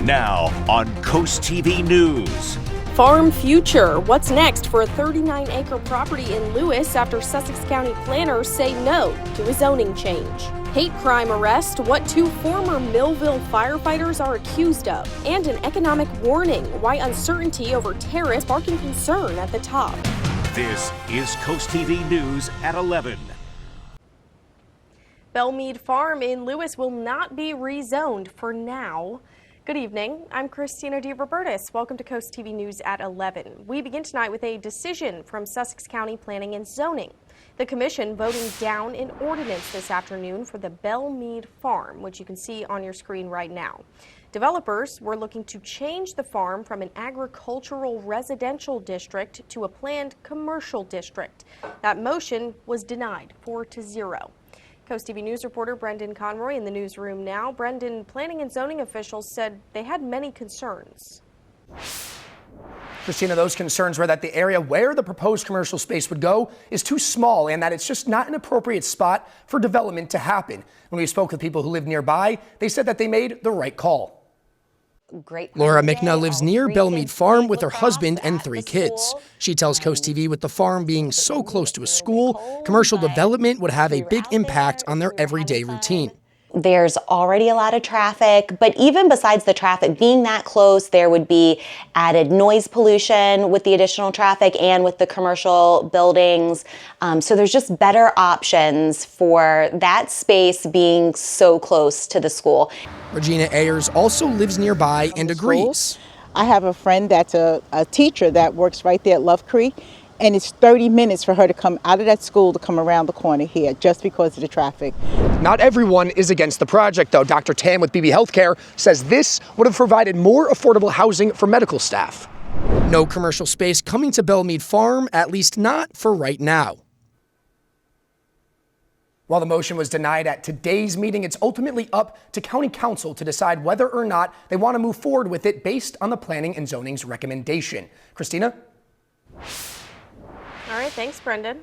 Now on CoastTV News. Farm future. What's next for a 39-acre property in Lewis after Sussex County planners say no to a zoning change? Hate crime arrest, what two former Millville firefighters are accused of, and an economic warning, why uncertainty over tariffs sparking concern at the top. This is CoastTV News at 11. Bellmead Farm in Lewis will not be rezoned for now. Good evening. I'm Christina DeRobertis. Welcome to Coast TV News at 11. We begin tonight with a decision from Sussex County Planning and Zoning. The commission voting down an ordinance this afternoon for the Bellmead Farm, which you can see on your screen right now. Developers were looking to change the farm from an agricultural residential district to a planned commercial district. That motion was denied 4-0. Coast TV News reporter Brendan Conroy in the newsroom now. Brendan, planning and zoning officials said they had many concerns. Christina, those concerns were that the area where the proposed commercial space would go is too small and that it's just not an appropriate spot for development to happen. When we spoke with people who live nearby, they said that they made the right call. Laura McNutt lives near Bellmead Farm with her husband and 3 kids. She tells Coast TV with the farm being so close to a school, commercial development would have a big impact on their everyday routine. There's already a lot of traffic, but even besides the traffic being that close, there would be added noise pollution with the additional traffic and with the commercial buildings. So there's just better options for that space being so close to the school. Regina Ayers also lives nearby and agrees. I have a friend that's a teacher that works right there at Love Creek, and it's 30 minutes for her to come out of that school to come around the corner here just because of the traffic. Not everyone is against the project, though. Dr. Tam with BB Healthcare says this would have provided more affordable housing for medical staff. No commercial space coming to Bellmead Farm, at least not for right now. While the motion was denied at today's meeting, it's ultimately up to County Council to decide whether or not they want to move forward with it based on the Planning and Zoning's recommendation. Christina? All right, thanks, Brendan.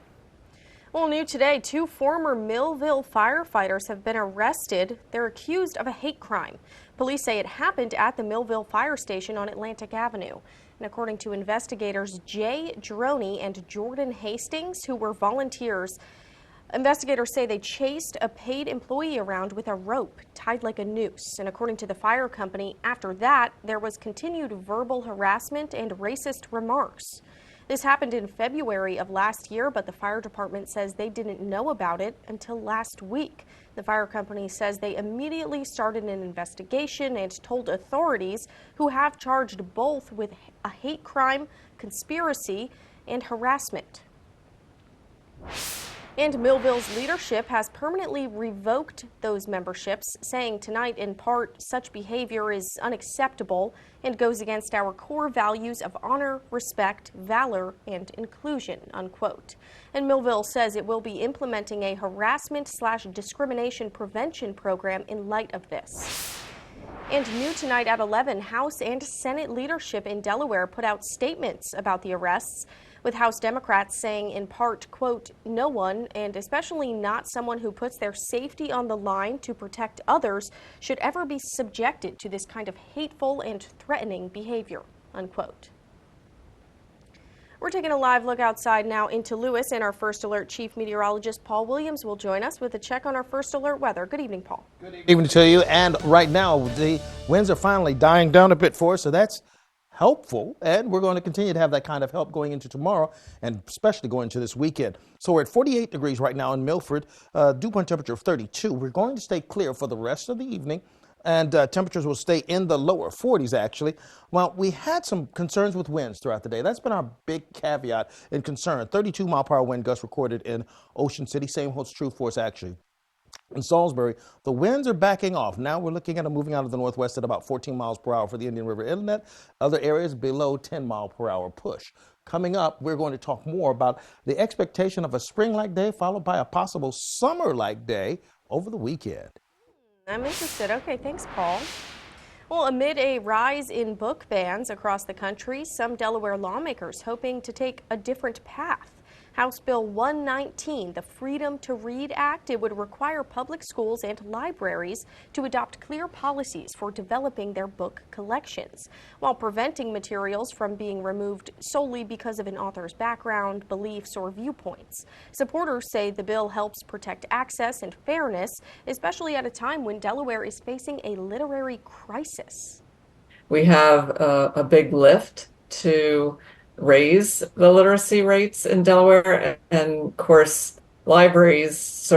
Well, new today, 2 former Millville firefighters have been arrested. They're accused of a hate crime. Police say it happened at the Millville Fire Station on Atlantic Avenue. And according to investigators Jay Droney and Jordan Hastings, who were volunteers, investigators say they chased a paid employee around with a rope tied like a noose. And according to the fire company, after that, there was continued verbal harassment and racist remarks. This happened in February of last year, but the fire department says they didn't know about it until last week. The fire company says they immediately started an investigation and told authorities, who have charged both with a hate crime, conspiracy, and harassment. And Millville's leadership has permanently revoked those memberships, saying tonight in part such behavior is unacceptable and goes against our core values of honor, respect, valor, and inclusion, unquote. And Millville says it will be implementing a harassment/discrimination prevention program in light of this. And new tonight at 11, House and Senate leadership in Delaware put out statements about the arrests, with House Democrats saying in part, quote, no one, and especially not someone who puts their safety on the line to protect others, should ever be subjected to this kind of hateful and threatening behavior, unquote. We're taking a live look outside now into Lewis, and our First Alert Chief Meteorologist Paul Williams will join us with a check on our First Alert weather. Good evening, Paul. Good evening to you. And right now, the winds are finally dying down a bit for us, so that's helpful, and we're going to continue to have that kind of help going into tomorrow and especially going into this weekend. So we're at 48 degrees right now in Milford, dew point temperature of 32. We're going to stay clear for the rest of the evening, and temperatures will stay in the lower 40s actually. Well, we had some concerns with winds throughout the day. That's been our big caveat and concern. 32 mile per hour wind gusts recorded in Ocean City. Same holds true for us actually in Salisbury. The winds are backing off. Now we're looking at them moving out of the northwest at about 14 miles per hour for the Indian River Inlet. Other areas below 10 mile per hour push. Coming up, we're going to talk more about the expectation of a spring-like day followed by a possible summer-like day over the weekend. I'm interested. Okay, thanks, Paul. Well, amid a rise in book bans across the country, some Delaware lawmakers hoping to take a different path. House Bill 119, the Freedom to Read Act, it would require public schools and libraries to adopt clear policies for developing their book collections, while preventing materials from being removed solely because of an author's background, beliefs, or viewpoints. Supporters say the bill helps protect access and fairness, especially at a time when Delaware is facing a literary crisis. We have a big lift to raise the literacy rates in Delaware, and of course libraries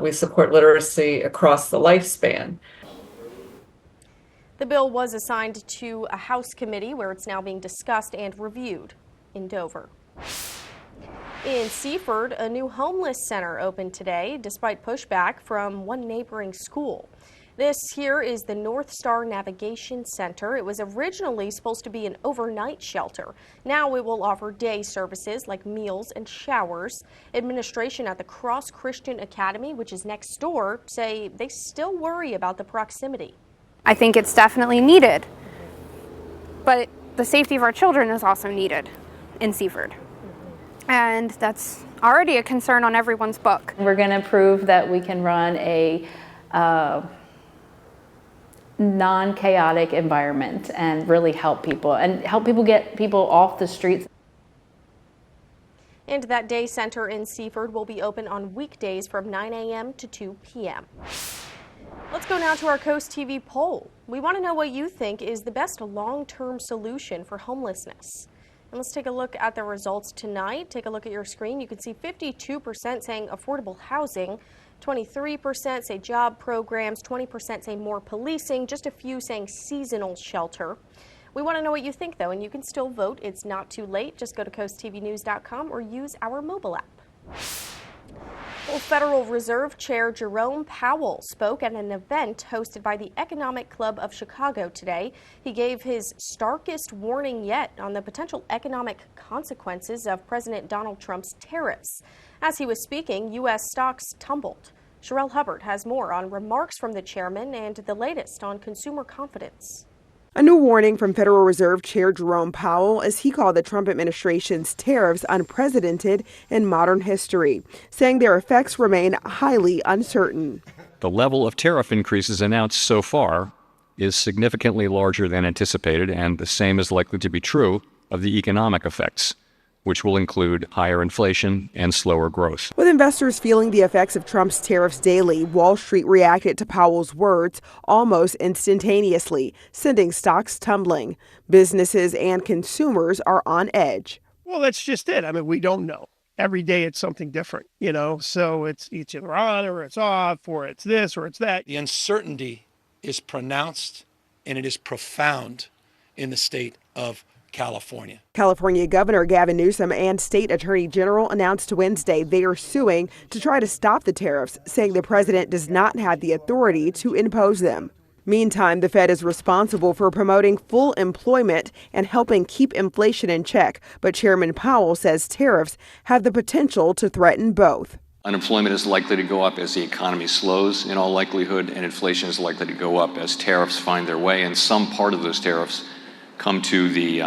we support literacy across the lifespan. The bill was assigned to a House committee where it's now being discussed and reviewed in Dover. In Seaford, a new homeless center opened today despite pushback from one neighboring school. This here is the North Star Navigation Center. It was originally supposed to be an overnight shelter. Now it will offer day services like meals and showers. Administration at the Cross Christian Academy, which is next door, say they still worry about the proximity. I think it's definitely needed, but the safety of our children is also needed in Seaford. And that's already a concern on everyone's book. We're going to prove that we can run a non-chaotic environment and really help people get people off the streets. And that day center in Seaford will be open on weekdays from 9 a.m. to 2 p.m. Let's go now to our Coast TV poll. We want to know what you think is the best long-term solution for homelessness. And let's take a look at the results tonight. Take a look at your screen. You can see 52% saying affordable housing, 23% say job programs, 20% say more policing, just a few saying seasonal shelter. We want to know what you think, though, and you can still vote. It's not too late. Just go to coasttvnews.com or use our mobile app. Well, Federal Reserve Chair Jerome Powell spoke at an event hosted by the Economic Club of Chicago today. He gave his starkest warning yet on the potential economic consequences of President Donald Trump's tariffs. As he was speaking, U.S. stocks tumbled. Sherelle Hubbard has more on remarks from the chairman and the latest on consumer confidence. A new warning from Federal Reserve Chair Jerome Powell as he called the Trump administration's tariffs unprecedented in modern history, saying their effects remain highly uncertain. The level of tariff increases announced so far is significantly larger than anticipated, and the same is likely to be true of the economic effects, which will include higher inflation and slower growth. With investors feeling the effects of Trump's tariffs daily, Wall Street reacted to Powell's words almost instantaneously, sending stocks tumbling. Businesses and consumers are on edge. Well, that's just it. I mean, we don't know. Every day it's something different, so it's either on or it's off, or it's this or it's that. The uncertainty is pronounced and it is profound in the state of California. California Governor Gavin Newsom and State Attorney General announced Wednesday they are suing to try to stop the tariffs, saying the president does not have the authority to impose them. Meantime, the Fed is responsible for promoting full employment and helping keep inflation in check, but Chairman Powell says tariffs have the potential to threaten both. Unemployment is likely to go up as the economy slows in all likelihood, and inflation is likely to go up as tariffs find their way, and some part of those tariffs come to be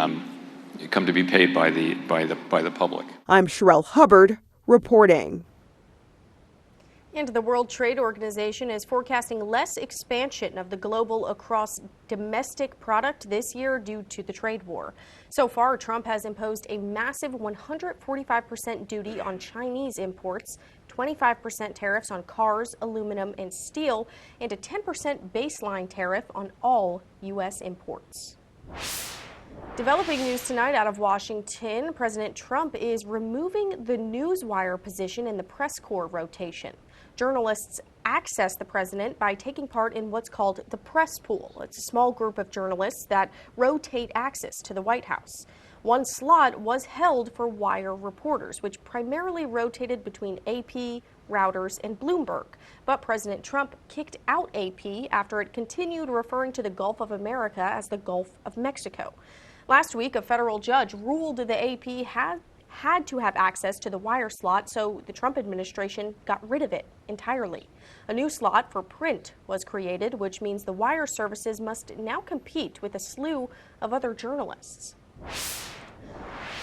paid by the public. I'm Sherelle Hubbard reporting. And the World Trade Organization is forecasting less expansion of the global across domestic product this year due to the trade war. So far, Trump has imposed a massive 145% duty on Chinese imports, 25% tariffs on cars, aluminum, and steel, and a 10% baseline tariff on all U.S. imports. Developing news tonight out of Washington, President Trump is removing the newswire position in the press corps rotation. Journalists access the president by taking part in what's called the press pool. It's a small group of journalists that rotate access to the White House. One slot was held for wire reporters, which primarily rotated between AP, Reuters, and Bloomberg. But President Trump kicked out AP after it continued referring to the Gulf of America as the Gulf of Mexico. Last week, a federal judge ruled the AP had to have access to the wire slot, so the Trump administration got rid of it entirely. A new slot for print was created, which means the wire services must now compete with a slew of other journalists.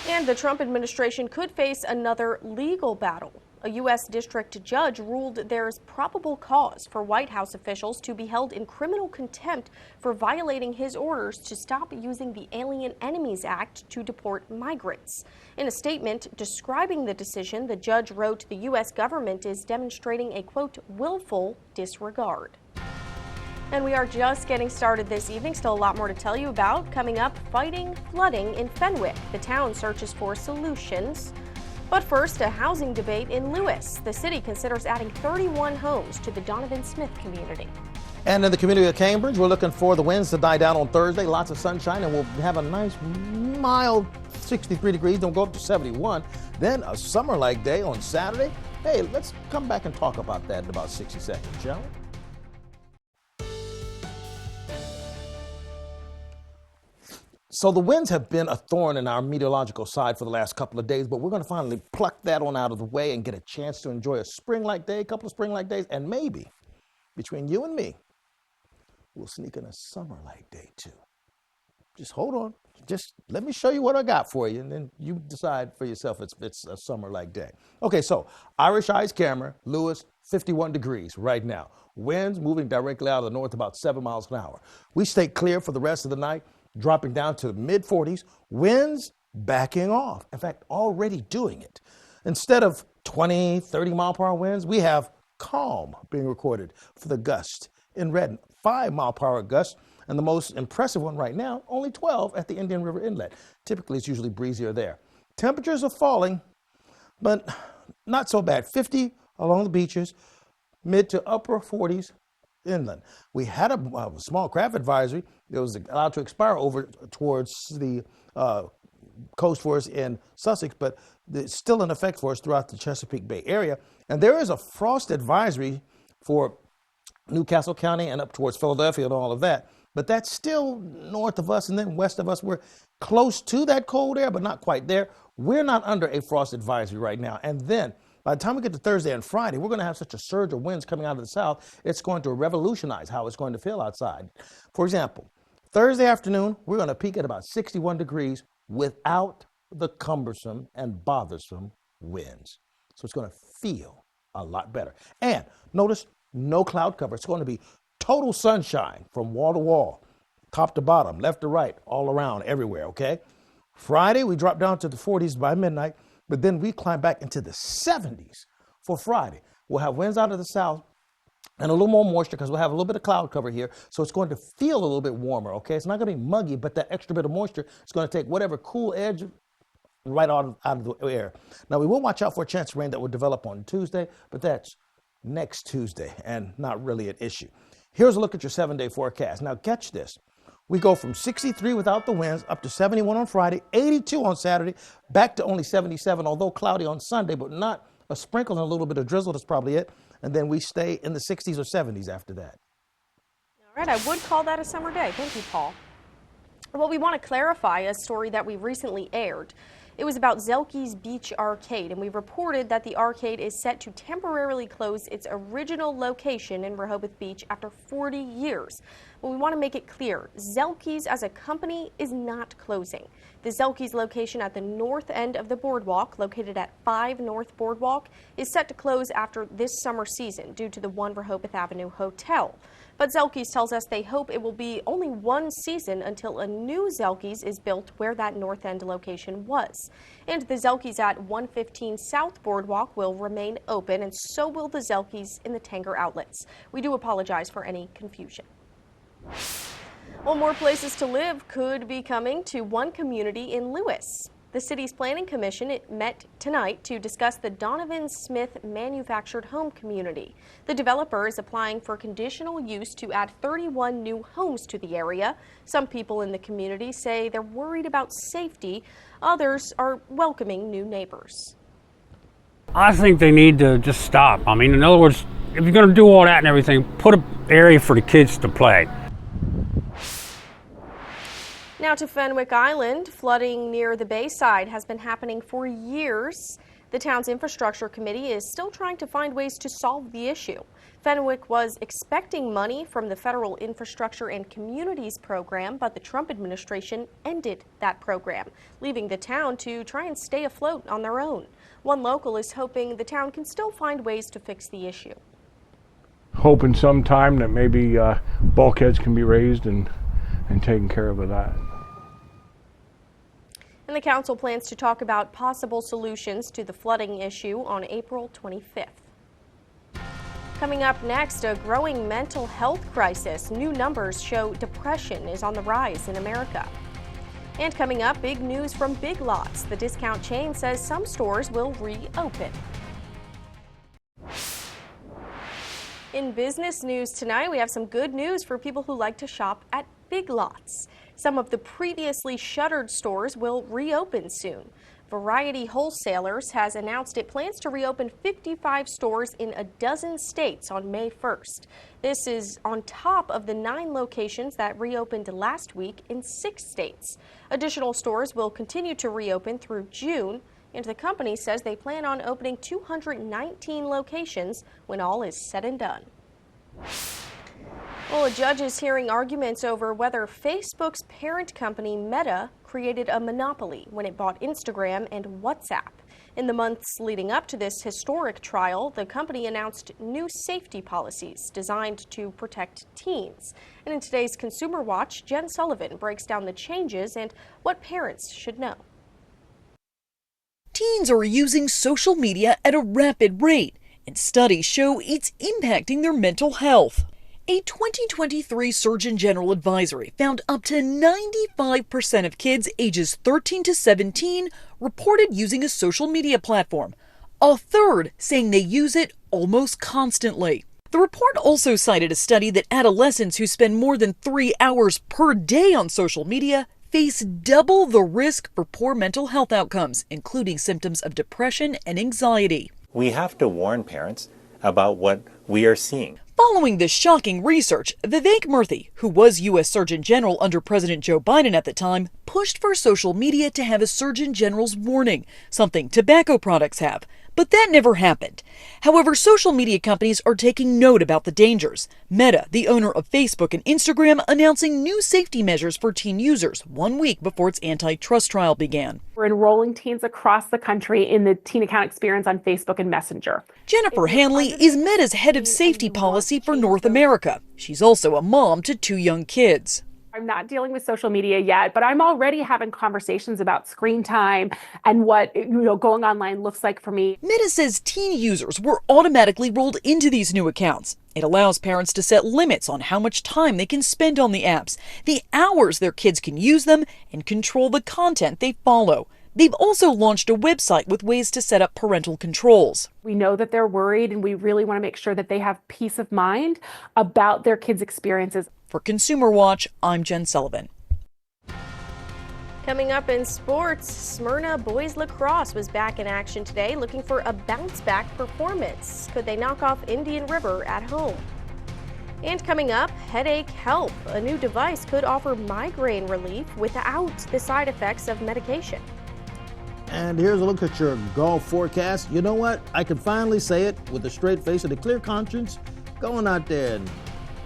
And the Trump administration could face another legal battle. A U.S. district judge ruled there's probable cause for White House officials to be held in criminal contempt for violating his orders to stop using the Alien Enemies Act to deport migrants. In a statement describing the decision, the judge wrote the U.S. government is demonstrating a, quote, willful disregard. And we are just getting started this evening. Still a lot more to tell you about. Coming up, fighting flooding in Fenwick. The town searches for solutions. But first, a housing debate in Lewis. The city considers adding 31 homes to the Donovan Smith community. And in the community of Cambridge, we're looking for the winds to die down on Thursday. Lots of sunshine, and we'll have a nice, mild 63 degrees. Don't go up to 71. Then a summer-like day on Saturday. Hey, let's come back and talk about that in about 60 seconds, shall we? So the winds have been a thorn in our meteorological side for the last couple of days, but we're going to finally pluck that one out of the way and get a chance to enjoy a spring-like day, a couple of spring-like days, and maybe between you and me, we'll sneak in a summer-like day too. Just hold on. Just let me show you what I got for you, and then you decide for yourself if it's a summer-like day. Okay, so Irish Eyes camera, Lewis, 51 degrees right now. Winds moving directly out of the north about 7 miles an hour. We stay clear for the rest of the night, dropping down to the mid-40s, winds backing off. In fact, already doing it. Instead of 20, 30-mile-per-hour winds, we have calm being recorded for the gust in Redden. 5-mile-per-hour gust, and the most impressive one right now, only 12 at the Indian River Inlet. Typically, it's usually breezier there. Temperatures are falling, but not so bad. 50 along the beaches, mid to upper 40s inland. We had a small craft advisory that was allowed to expire over towards the coast for us in Sussex, but it's still in effect for us throughout the Chesapeake Bay area. And there is a frost advisory for Newcastle County and up towards Philadelphia and all of that. But that's still north of us and then west of us. We're close to that cold air, but not quite there. We're not under a frost advisory right now. And then by the time we get to Thursday and Friday, we're going to have such a surge of winds coming out of the south, it's going to revolutionize how it's going to feel outside. For example, Thursday afternoon, we're going to peak at about 61 degrees without the cumbersome and bothersome winds. So it's going to feel a lot better. And notice no cloud cover. It's going to be total sunshine from wall to wall, top to bottom, left to right, all around, everywhere, okay? Friday, we drop down to the 40s by midnight. But then we climb back into the 70s for Friday. We'll have winds out of the south and a little more moisture because we'll have a little bit of cloud cover here. So it's going to feel a little bit warmer, okay? It's not going to be muggy, but that extra bit of moisture is going to take whatever cool edge right out of the air. Now, we will watch out for a chance of rain that will develop on Tuesday, but that's next Tuesday and not really an issue. Here's a look at your 7-day forecast. Now, catch this. We go from 63 without the winds up to 71 on Friday, 82 on Saturday, back to only 77, although cloudy on Sunday, but not a sprinkle and a little bit of drizzle. That's probably it. And then we stay in the 60s or 70s after that. All right, I would call that a summer day. Thank you, Paul. Well, we want to clarify a story that we recently aired. It was about Zelke's Beach Arcade, and we reported that the arcade is set to temporarily close its original location in Rehoboth Beach after 40 years. Well, we want to make it clear, Zelke's as a company is not closing. The Zelke's location at the north end of the boardwalk, located at 5 North Boardwalk, is set to close after this summer season due to the One Rehoboth Avenue Hotel. But Zelke's tells us they hope it will be only one season until a new Zelke's is built where that north end location was. And the Zelke's at 115 South Boardwalk will remain open, and so will the Zelke's in the Tanger outlets. We do apologize for any confusion. Well, more places to live could be coming to one community in Lewis. The city's planning commission met tonight to discuss the Donovan Smith manufactured home community. The developer is applying for conditional use to add 31 new homes to the area. Some people in the community say they're worried about safety. Others are welcoming new neighbors. I think they need to just stop. I mean, in other words, if you're going to do all that and everything, put an area for the kids to play. Now to Fenwick Island. Flooding near the Bayside has been happening for years. The town's infrastructure committee is still trying to find ways to solve the issue. Fenwick was expecting money from the Federal Infrastructure and Communities Program, but the Trump administration ended that program, leaving the town to try and stay afloat on their own. One local is hoping the town can still find ways to fix the issue. Hoping sometime that maybe bulkheads can be raised and taken care of that. And the council plans to talk about possible solutions to the flooding issue on April 25th. Coming up next, a growing mental health crisis. New numbers show depression is on the rise in America. And coming up, big news from Big Lots. The discount chain says some stores will reopen. In business news tonight, we have some good news for people who like to shop at Big Lots. Some of the previously shuttered stores will reopen soon. Variety Wholesalers has announced it plans to reopen 55 stores in a dozen states on May 1st. This is on top of the 9 locations that reopened last week in 6 states. Additional stores will continue to reopen through June, and the company says they plan on opening 219 locations when all is said and done. Well, a judge is hearing arguments over whether Facebook's parent company, Meta, created a monopoly when it bought Instagram and WhatsApp. In the months leading up to this historic trial, the company announced new safety policies designed to protect teens. And in today's Consumer Watch, Jen Sullivan breaks down the changes and what parents should know. Teens are using social media at a rapid rate, and studies show it's impacting their mental health. A 2023 Surgeon General advisory found up to 95% of kids ages 13 to 17 reported using a social media platform, a third saying they use it almost constantly. The report also cited a study that adolescents who spend more than 3 hours per day on social media face double the risk for poor mental health outcomes, including symptoms of depression and anxiety. We have to warn parents about what we are seeing. Following this shocking research, Vivek Murthy, who was U.S. Surgeon General under President Joe Biden at the time, pushed for social media to have a Surgeon General's warning, something tobacco products have. But that never happened. However, social media companies are taking note about the dangers. Meta, the owner of Facebook and Instagram, announcing new safety measures for teen users 1 week before its antitrust trial began. We're enrolling teens across the country in the teen account experience on Facebook and Messenger. Jennifer Hanley is Meta's head of safety policy for North America. She's also a mom to 2 young kids. I'm not dealing with social media yet, but I'm already having conversations about screen time and what going online looks like for me. Meta says teen users were automatically rolled into these new accounts. It allows parents to set limits on how much time they can spend on the apps, the hours their kids can use them, and control the content they follow. They've also launched a website with ways to set up parental controls. We know that they're worried, and we really want to make sure that they have peace of mind about their kids' experiences. For Consumer Watch, I'm Jen Sullivan. Coming up in sports, Smyrna boys lacrosse was back in action today, looking for a bounce-back performance. Could they knock off Indian River at home? And coming up, headache help. A new device could offer migraine relief without the side effects of medication. And here's a look at your golf forecast. You know what? I can finally say it with a straight face and a clear conscience. Go on out there and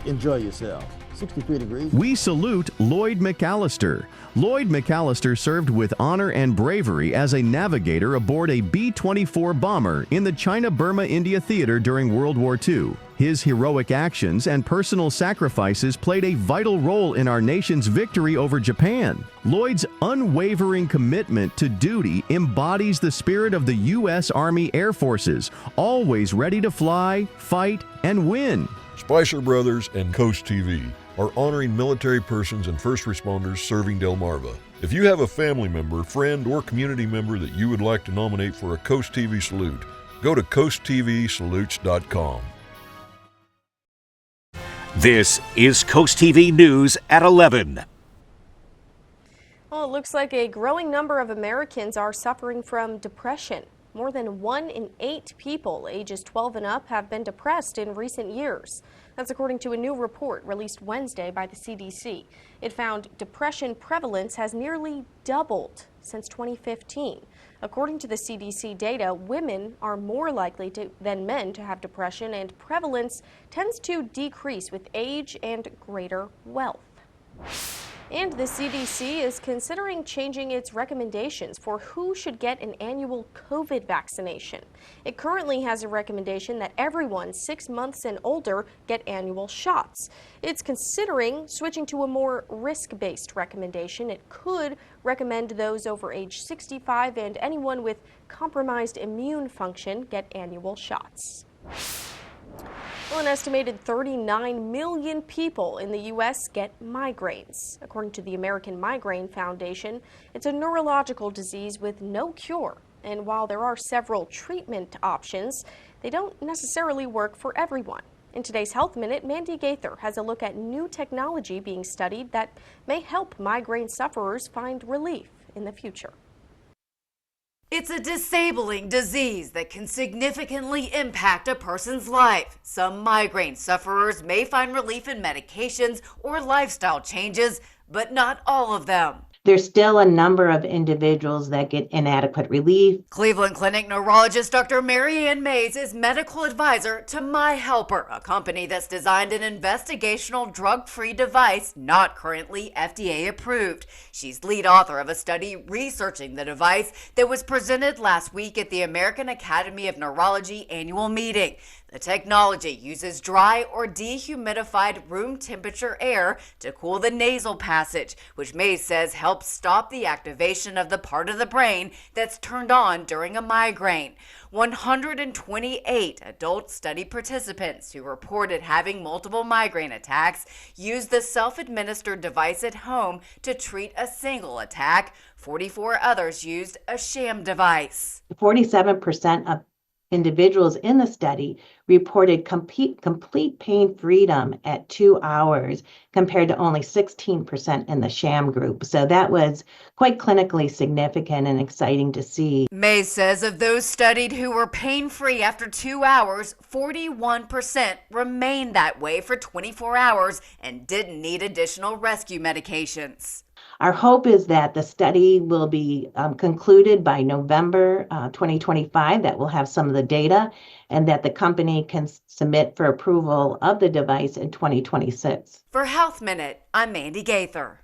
enjoy yourself. 63 degrees. We salute Lloyd McAllister. Lloyd McAllister served with honor and bravery as a navigator aboard a B-24 bomber in the China-Burma-India theater during World War II. His heroic actions and personal sacrifices played a vital role in our nation's victory over Japan. Lloyd's unwavering commitment to duty embodies the spirit of the U.S. Army Air Forces, always ready to fly, fight, and win. Spicer Brothers and CoastTV are honoring military persons and first responders serving Delmarva. If you have a family member, friend, or community member that you would like to nominate for a CoastTV salute, go to coasttvsalutes.com. This is Coast TV News at 11. Well, it looks like a growing number of Americans are suffering from depression. More than 1 in 8 people ages 12 and up have been depressed in recent years. That's according to a new report released Wednesday by the CDC. It found depression prevalence has nearly doubled since 2015. According to the CDC data, women are more likely than men to have depression, and prevalence tends to decrease with age and greater wealth. And the CDC is considering changing its recommendations for who should get an annual COVID vaccination. It currently has a recommendation that everyone 6 months and older get annual shots. It's considering switching to a more risk-based recommendation. It could recommend those over age 65 and anyone with compromised immune function get annual shots. Well, an estimated 39 million people in the U.S. get migraines. According to the American Migraine Foundation, it's a neurological disease with no cure. And while there are several treatment options, they don't necessarily work for everyone. In today's Health Minute, Mandy Gaither has a look at new technology being studied that may help migraine sufferers find relief in the future. It's a disabling disease that can significantly impact a person's life. Some migraine sufferers may find relief in medications or lifestyle changes, but not all of them. There's still a number of individuals that get inadequate relief. Cleveland Clinic neurologist Dr. Mary Ann Mays is medical advisor to MyHelper, a company that's designed an investigational drug-free device not currently FDA approved. She's lead author of a study researching the device that was presented last week at the American Academy of Neurology annual meeting. The technology uses dry or dehumidified room temperature air to cool the nasal passage, which Mays says helps stop the activation of the part of the brain that's turned on during a migraine. 128 adult study participants who reported having multiple migraine attacks used the self-administered device at home to treat a single attack. 44 others used a sham device. 47% of individuals in the study reported complete pain freedom at 2 hours compared to only 16% in the sham group. So that was quite clinically significant and exciting to see. Mays says of those studied who were pain-free after 2 hours, 41% remained that way for 24 hours and didn't need additional rescue medications. Our hope is that the study will be concluded by November 2025, that we'll have some of the data, and that the company can submit for approval of the device in 2026. For Health Minute, I'm Mandy Gaither.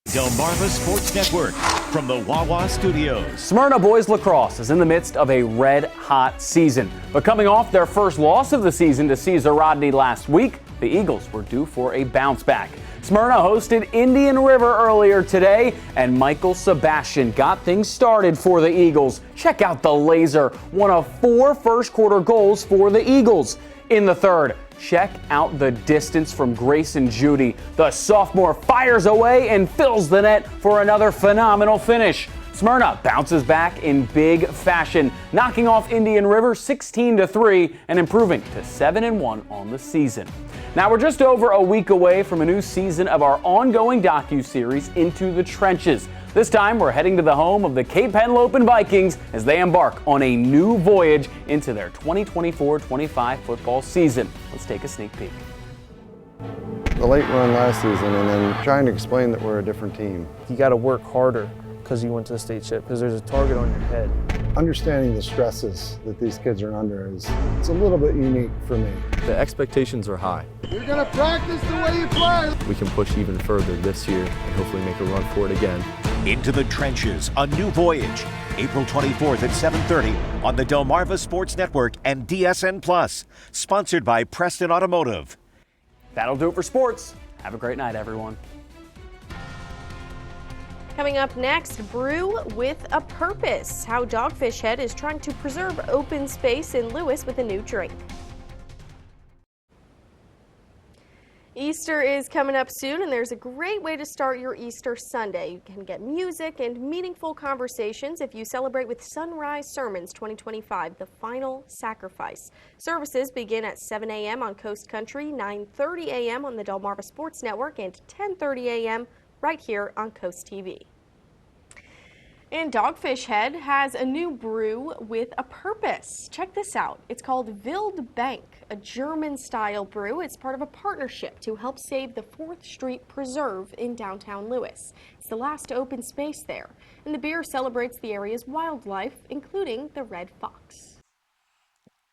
Delmarva Sports Network from the Wawa Studios. Smyrna boys lacrosse is in the midst of a red-hot season. But coming off their first loss of the season to Caesar Rodney last week, the Eagles were due for a bounce back. Smyrna hosted Indian River earlier today, and Michael Sebastian got things started for the Eagles. Check out the laser, one of 4 first-quarter goals for the Eagles. In the third, check out the distance from Grayson Judy. The sophomore fires away and fills the net for another phenomenal finish. Smyrna bounces back in big fashion, knocking off Indian River 16-3 and improving to 7-1 on the season. Now we're just over a week away from a new season of our ongoing docu-series Into the Trenches. This time we're heading to the home of the Cape Henlopen Vikings as they embark on a new voyage into their 2024-25 football season. Let's take a sneak peek. The late run last season and then trying to explain that we're a different team. You got to work harder because you went to the state ship, because there's a target on your head. Understanding the stresses that these kids are under it's a little bit unique for me. The expectations are high. You're going to practice the way you play. We can push even further this year and hopefully make a run for it again. Into the Trenches, a new voyage. April 24th at 7:30 on the Delmarva Sports Network and DSN Plus. Sponsored by Preston Automotive. That'll do it for sports. Have a great night, everyone. Coming up next, Brew with a Purpose, how Dogfish Head is trying to preserve open space in Lewis with a new drink. Easter is coming up soon, and there's a great way to start your Easter Sunday. You can get music and meaningful conversations if you celebrate with Sunrise Sermons 2025, the final sacrifice. Services begin at 7 a.m. on Coast Country, 9:30 a.m. on the Delmarva Sports Network, and 10:30 a.m. right here on CoastTV. And Dogfish Head has a new brew with a purpose. Check this out. It's called Wild Bank, a German-style brew. It's part of a partnership to help save the 4th Street Preserve in downtown Lewis. It's the last open space there, and the beer celebrates the area's wildlife, including the red fox.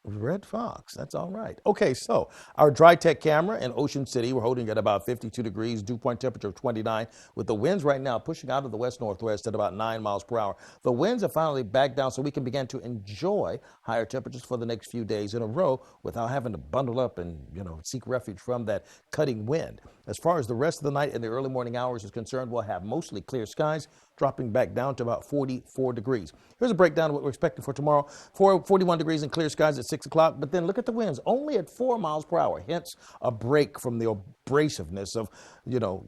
Red fox, that's all right. Okay, so our dry tech camera in Ocean City, we're holding at about 52 degrees, dew point temperature of 29, with the winds right now pushing out of the west-northwest at about 9 miles per hour. The winds have finally backed down so we can begin to enjoy higher temperatures for the next few days in a row without having to bundle up and, seek refuge from that cutting wind. As far as the rest of the night and the early morning hours is concerned, we'll have mostly clear skies, dropping back down to about 44 degrees. Here's a breakdown of what we're expecting for tomorrow. 41 degrees and clear skies at 6 o'clock, but then look at the winds, only at 4 miles per hour, hence a break from the abrasiveness of,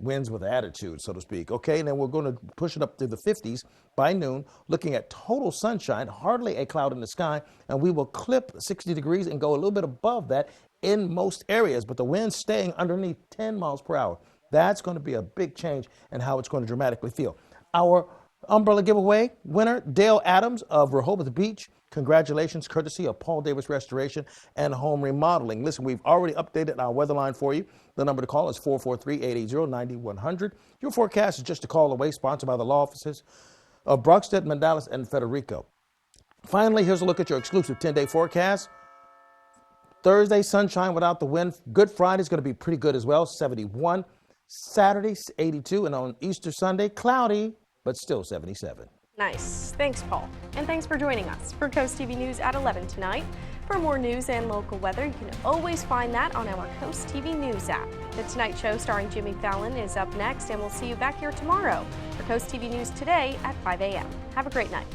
winds with attitude, so to speak. Okay, and then we're going to push it up to the 50s by noon, looking at total sunshine, hardly a cloud in the sky, and we will clip 60 degrees and go a little bit above that in most areas, but the wind's staying underneath 10 miles per hour. That's going to be a big change in how it's going to dramatically feel. Our umbrella giveaway winner, Dale Adams of Rehoboth Beach. Congratulations, courtesy of Paul Davis Restoration and Home Remodeling. Listen, we've already updated our weather line for you. The number to call is 443-880-9100. Your forecast is just a call away, sponsored by the law offices of Brockstead, Mandalis, and Federico. Finally, here's a look at your exclusive 10-day forecast. Thursday, sunshine without the wind. Good Friday is going to be pretty good as well, 71. Saturday, 82. And on Easter Sunday, cloudy, but still 77. Nice. Thanks, Paul. And thanks for joining us for Coast TV News at 11 tonight. For more news and local weather, you can always find that on our Coast TV News app. The Tonight Show starring Jimmy Fallon is up next, and we'll see you back here tomorrow for Coast TV News Today at 5 a.m. Have a great night.